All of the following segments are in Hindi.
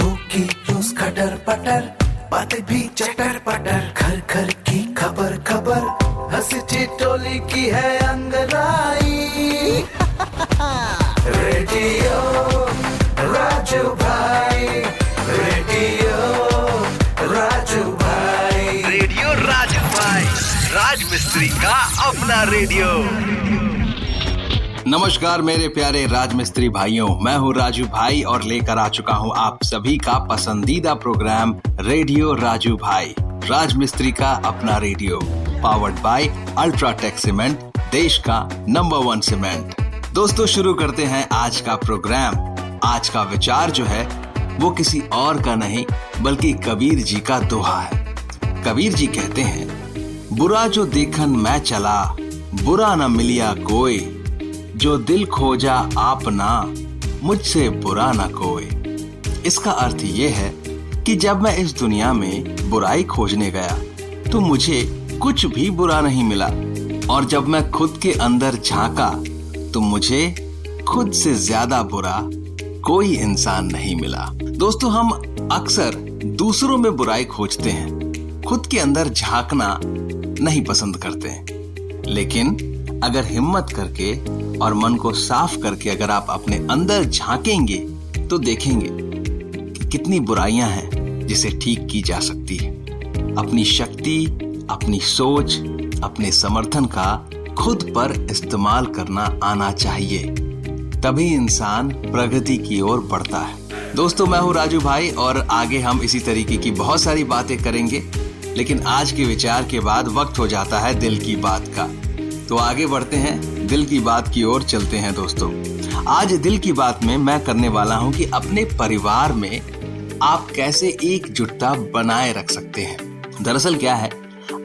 होगी रोज खटर पटर, बातें भी चटर पटर, घर घर की खबर खबर, हंसी ठिठोली की है अंगड़ाई। रेडियो राजू भाई, रेडियो राजू भाई, रेडियो राजू भाई, राज मिस्त्री का अपना रेडियो। नमस्कार मेरे प्यारे राजमिस्त्री भाइयों, मैं हूँ राजू भाई और लेकर आ चुका हूँ आप सभी का पसंदीदा प्रोग्राम रेडियो राजू भाई, राजमिस्त्री का अपना radio, powered by UltraTech cement, देश का नंबर 1 सीमेंट। दोस्तों शुरू करते हैं आज का प्रोग्राम। आज का विचार जो है वो किसी और का नहीं बल्कि कबीर जी का दोहा है। कबीर जी कहते हैं, बुरा जो देखन मैं चला, बुरा न मिलिया कोई, जो दिल खोजा आपना, मुझसे बुरा न कोई। इसका अर्थ ये है कि जब मैं इस दुनिया में बुराई खोजने गया तो मुझे कुछ भी बुरा नहीं मिला, और जब मैं खुद के अंदर झांका तो मुझे खुद से ज्यादा बुरा कोई इंसान नहीं मिला। दोस्तों हम अक्सर दूसरों में बुराई खोजते हैं, खुद के अंदर झांकना नहीं पसंद करते हैं। लेकिन अगर हिम्मत करके और मन को साफ करके अगर आप अपने अंदर झांकेंगे तो देखेंगे कि कितनी बुराइयां हैं जिसे ठीक की जा सकती है। अपनी शक्ति, अपनी सोच, अपने समर्थन का खुद पर इस्तेमाल करना आना चाहिए, तभी इंसान प्रगति की ओर बढ़ता है। दोस्तों मैं हूँ राजू भाई और आगे हम इसी तरीके की बहुत सारी बातें करेंगे, लेकिन आज के विचार के बाद वक्त हो जाता है दिल की बात का। तो आगे बढ़ते हैं, दिल की बात की ओर चलते हैं। दोस्तों आज दिल की बात में मैं करने वाला हूं कि अपने परिवार में आप कैसे एकजुटता बनाए रख सकते हैं। दरअसल क्या है,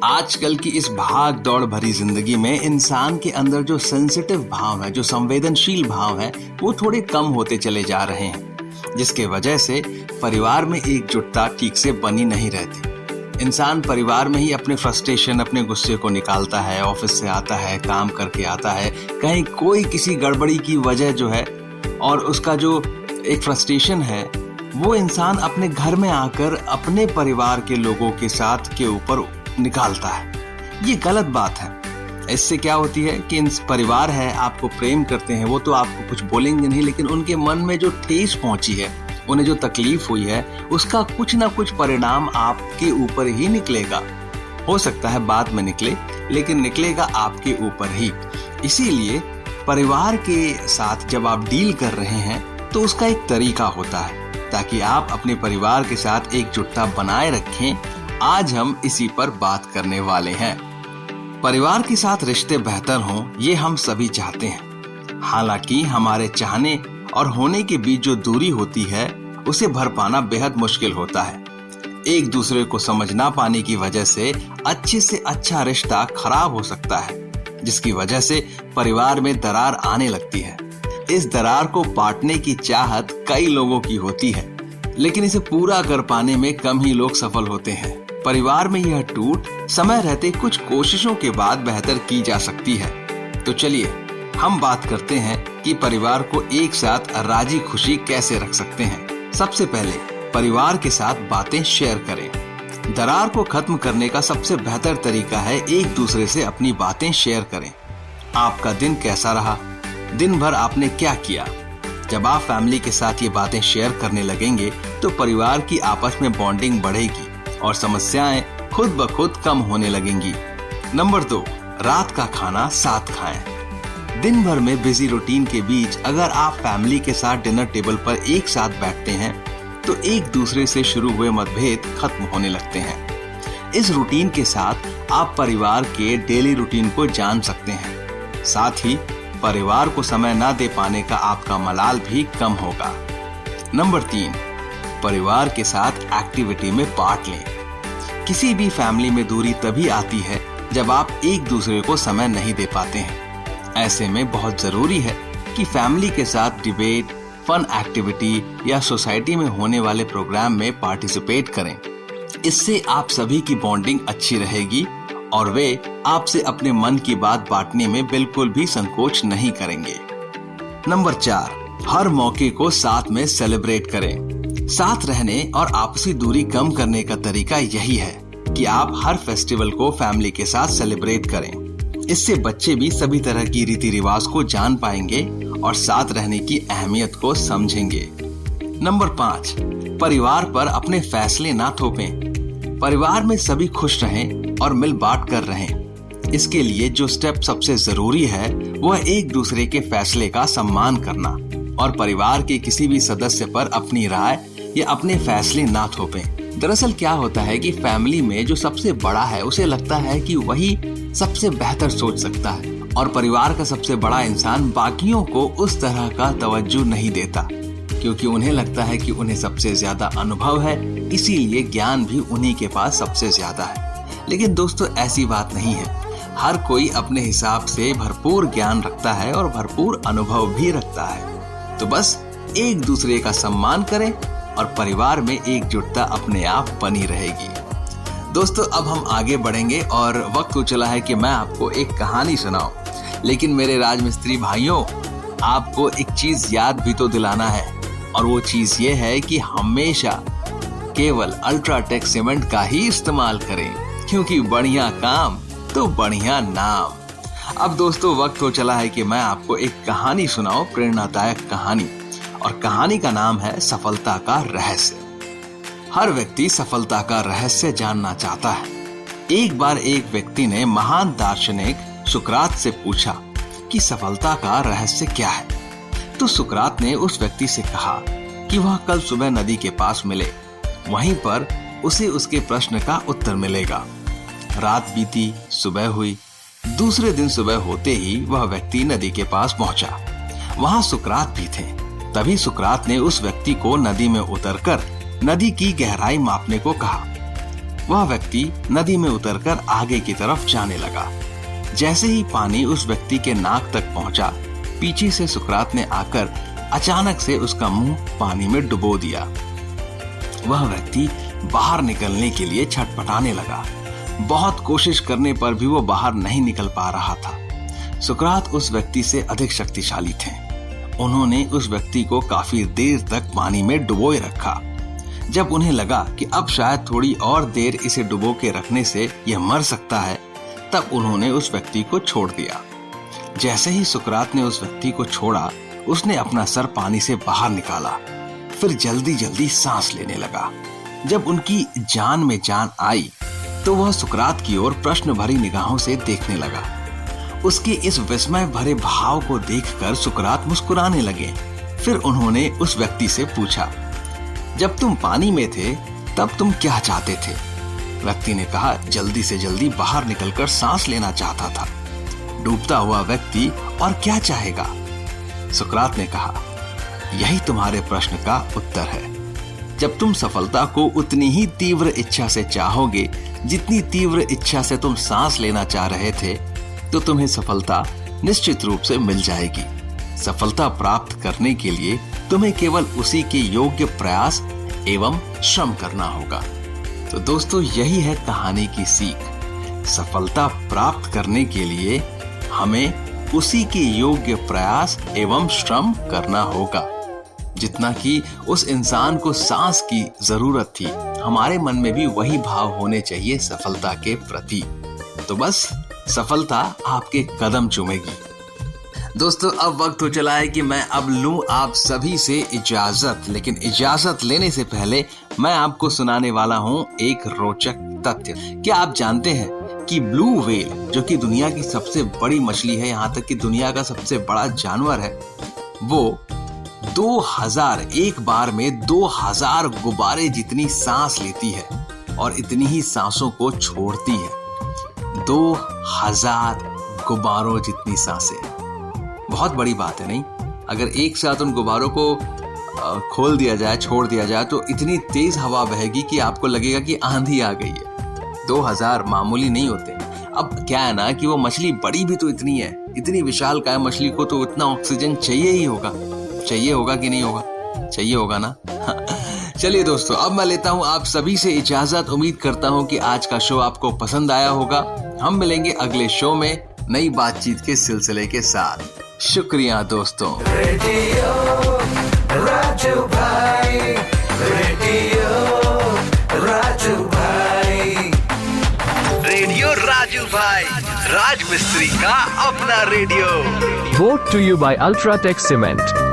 आजकल की इस भाग दौड़ भरी जिंदगी में इंसान के अंदर जो सेंसिटिव भाव है, जो संवेदनशील भाव है, वो थोड़े कम होते चले जा रहे हैं, जिसके वजह से परिवार में एकजुटता ठीक से बनी नहीं रहती। इंसान परिवार में ही अपने फ्रस्ट्रेशन, अपने गुस्से को निकालता है, ऑफिस से आता है, काम करके आता है, कहीं कोई किसी गड़बड़ी की वजह जो है और उसका जो एक फ्रस्ट्रेशन है वो इंसान अपने घर में आकर अपने परिवार के लोगों के साथ के ऊपर निकालता है। ये गलत बात है। इससे क्या होती है कि इन परिवार है, आपको प्रेम करते हैं, वो तो आपको कुछ बोलेंगे नहीं, लेकिन उनके मन में जो ठेस पहुंची है, उन्हें जो तकलीफ हुई है, उसका कुछ ना कुछ परिणाम आपके ऊपर ही निकलेगा। हो सकता है बाद में निकले, लेकिन निकलेगा आपके ऊपर ही। इसीलिए परिवार के साथ जब आप डील कर रहे हैं तो उसका एक तरीका होता है ताकि आप अपने परिवार के साथ एकजुटता बनाए रखें। आज हम इसी पर बात करने वाले हैं। परिवार के साथ रिश्ते बेहतर हों, ये हम सभी चाहते हैं। हालांकि हमारे चाहने और होने के बीच जो दूरी होती है उसे भर पाना बेहद मुश्किल होता है। एक दूसरे को समझ ना पाने की वजह से अच्छे से अच्छा रिश्ता खराब हो सकता है, जिसकी वजह से परिवार में दरार आने लगती है। इस दरार को पाटने की चाहत कई लोगों की होती है, लेकिन इसे पूरा कर पाने में कम ही लोग सफल होते हैं। परिवार में यह टूट समय रहते कुछ कोशिशों के बाद बेहतर की जा सकती है। तो चलिए हम बात करते हैं कि परिवार को एक साथ राजी खुशी कैसे रख सकते हैं। सबसे पहले परिवार के साथ बातें शेयर करें। दरार को खत्म करने का सबसे बेहतर तरीका है एक दूसरे से अपनी बातें शेयर करें। आपका दिन कैसा रहा, दिन भर आपने क्या किया। जब आप फैमिली के साथ ये बातें शेयर करने लगेंगे तो परिवार की आपस में बॉन्डिंग बढ़ेगी और समस्याएं खुद ब खुद कम होने लगेंगी। नंबर 2, रात का खाना साथ खाएं। दिन भर में बिजी रूटीन के बीच अगर आप फैमिली के साथ डिनर टेबल पर एक साथ बैठते हैं तो एक दूसरे से शुरू हुए मतभेद खत्म होने लगते हैं। इस रूटीन के साथ आप परिवार के डेली रूटीन को जान सकते हैं। साथ ही परिवार को समय ना दे पाने का आपका मलाल भी कम होगा। नंबर 3, परिवार के साथ एक्टिविटी में पार्ट लें। किसी भी फैमिली में दूरी तभी आती है जब आप एक दूसरे को समय नहीं दे पाते हैं। ऐसे में बहुत जरूरी है कि फैमिली के साथ डिबेट, फन एक्टिविटी या सोसाइटी में होने वाले प्रोग्राम में पार्टिसिपेट करें। इससे आप सभी की बॉन्डिंग अच्छी रहेगी और वे आपसे अपने मन की बात बांटने में बिल्कुल भी संकोच नहीं करेंगे। नंबर 4, हर मौके को साथ में सेलिब्रेट करें। साथ रहने और आपसी दूरी कम करने का तरीका यही है कि आप हर फेस्टिवल को फैमिली के साथ सेलिब्रेट करें। इससे बच्चे भी सभी तरह की रीति रिवाज को जान पाएंगे और साथ रहने की अहमियत को समझेंगे। नंबर 5, परिवार पर अपने फैसले ना थोपें। परिवार में सभी खुश रहें और मिल बांट कर रहें। इसके लिए जो स्टेप सबसे जरूरी है वह एक दूसरे के फैसले का सम्मान करना और परिवार के किसी भी सदस्य पर अपनी राय या अपने फैसले ना थोपें। दरअसल क्या होता है कि फैमिली में जो सबसे बड़ा है उसे लगता है कि वही सबसे बेहतर सोच सकता है और परिवार का सबसे बड़ा इंसान बाकियों को उस तरह का तवज्जो नहीं देता, क्योंकि उन्हें लगता है कि उन्हें सबसे ज्यादा अनुभव है, इसीलिए ज्ञान भी उन्हीं के पास सबसे ज्यादा है। लेकिन दोस्तों ऐसी बात नहीं है। हर कोई अपने हिसाब से भरपूर ज्ञान रखता है और भरपूर अनुभव भी रखता है। तो बस एक दूसरे का सम्मान करें और परिवार में एकजुटता अपने आप बनी रहेगी। दोस्तों अब हम आगे बढ़ेंगे और वक्त हो चला है कि मैं आपको एक कहानी सुनाऊं। लेकिन मेरे राजमिस्त्री भाइयों, आपको एक चीज याद भी तो दिलाना है और वो चीज ये है कि हमेशा केवल अल्ट्राटेक सीमेंट का ही इस्तेमाल करें, क्योंकि बढ़िया काम तो बढ़िया नाम। अब दोस्तों वक्त हो चला है कि मैं आपको एक कहानी सुनाऊं, प्रेरणादायक कहानी, और कहानी का नाम है सफलता का रहस्य। हर व्यक्ति सफलता का रहस्य जानना चाहता है। एक बार एक व्यक्ति ने महान दार्शनिक सुकरात से पूछा कि सफलता का रहस्य क्या है। तो सुकरात ने उस व्यक्ति से कहा कि वह कल सुबह नदी के पास मिले, वहीं पर उसे उसके प्रश्न का उत्तर मिलेगा। रात बीती, सुबह हुई। दूसरे दिन सुबह होते ही वह व्यक्ति नदी के पास पहुंचा। वहां सुकरात भी थे। तभी सुकरात ने उस व्यक्ति को नदी में उतरकर नदी की गहराई मापने को कहा। वह व्यक्ति नदी में उतरकर आगे की तरफ जाने लगा। जैसे ही पानी उस व्यक्ति के नाक तक पहुंचा, पीछे से सुकरात ने आकर अचानक से उसका मुंह पानी में डुबो दिया। वह व्यक्ति बाहर निकलने के लिए छटपटाने लगा। बहुत कोशिश करने पर भी वो बाहर नहीं निकल पा रहा था। सुकरात उस व्यक्ति से अधिक शक्तिशाली थे। उन्होंने उस व्यक्ति को काफी देर तक पानी में डुबोए रखा। जब उन्हें लगा कि अब शायद थोड़ी और देर इसे डुबो के रखने से यह मर सकता है, तब उन्होंने उस व्यक्ति को छोड़ दिया। जैसे ही सुकरात ने उस व्यक्ति को छोड़ा, उसने अपना सर पानी से बाहर निकाला, फिर जल्दी जल्दी सांस लेने लगा। जब उनकी जान में जान आई तो वह सुकरात की ओर प्रश्न भरी निगाहों से देखने लगा। उसके इस विस्मय भरे भाव को देखकर सुकरात मुस्कुराने लगे। फिर उन्होंने उस व्यक्ति से पूछा, जब तुम पानी में थे तब तुम क्या चाहते थे? व्यक्ति ने कहा, जल्दी से जल्दी बाहर निकलकर सांस लेना चाहता था। डूबता हुआ व्यक्ति और क्या चाहेगा? सुकरात ने कहा, यही तुम्हारे प्रश्न का उत्तर है। जब तुम सफलता को उतनी ही तीव्र इच्छा से चाहोगे जितनी तीव्र इच्छा से तुम सांस लेना चाह रहे थे, तो तुम्हें सफलता निश्चित रूप से मिल जाएगी। सफलता प्राप्त करने के लिए तुम्हें केवल उसी के योग्य प्रयास एवं श्रम करना होगा। तो दोस्तों यही है कहानी की सीख। सफलता प्राप्त करने के लिए हमें उसी के योग्य प्रयास एवं श्रम करना होगा। जितना कि उस इंसान को सांस की जरूरत थी, हमारे मन में भी वही भाव होने चाहिए सफलता के प्रति। तो बस सफलता आपके कदम चूमेगी। दोस्तों अब वक्त हो चला है कि मैं अब लूं आप सभी से इजाजत। लेकिन इजाजत लेने से पहले मैं आपको सुनाने वाला हूं एक रोचक तथ्य। क्या आप जानते हैं कि ब्लू व्हेल, जो कि दुनिया की सबसे बड़ी मछली है, यहाँ तक कि दुनिया का सबसे बड़ा जानवर है, वो 2000 एक बार में 2000 गुब्बारे जितनी सांस लेती है और इतनी ही सांसों को छोड़ती है। 2000 गुब्बारों जितनी सांसें, बहुत बड़ी बात है नहीं? अगर एक साथ उन गुब्बारों को खोल दिया जाए, छोड़ दिया जाए, तो इतनी तेज हवा बहेगी कि आपको लगेगा कि आंधी आ गई है। 2000 मामूली नहीं होते। अब क्या है ना कि वो मछली बड़ी भी तो इतनी है, इतनी विशालकाय मछली को तो इतना ऑक्सीजन चाहिए ही होगा। चाहिए होगा कि नहीं होगा? चाहिए होगा ना। चलिए दोस्तों, अब मैं लेता हूं आप सभी से इजाजत। उम्मीद करता हूं कि आज का शो आपको पसंद आया होगा। हम मिलेंगे अगले शो में नई बातचीत के सिलसिले के साथ। शुक्रिया दोस्तों। रेडियो राजू भाई। राजू भाई, राज मिस्त्री का अपना radio. Brought to you by Ultratech Cement.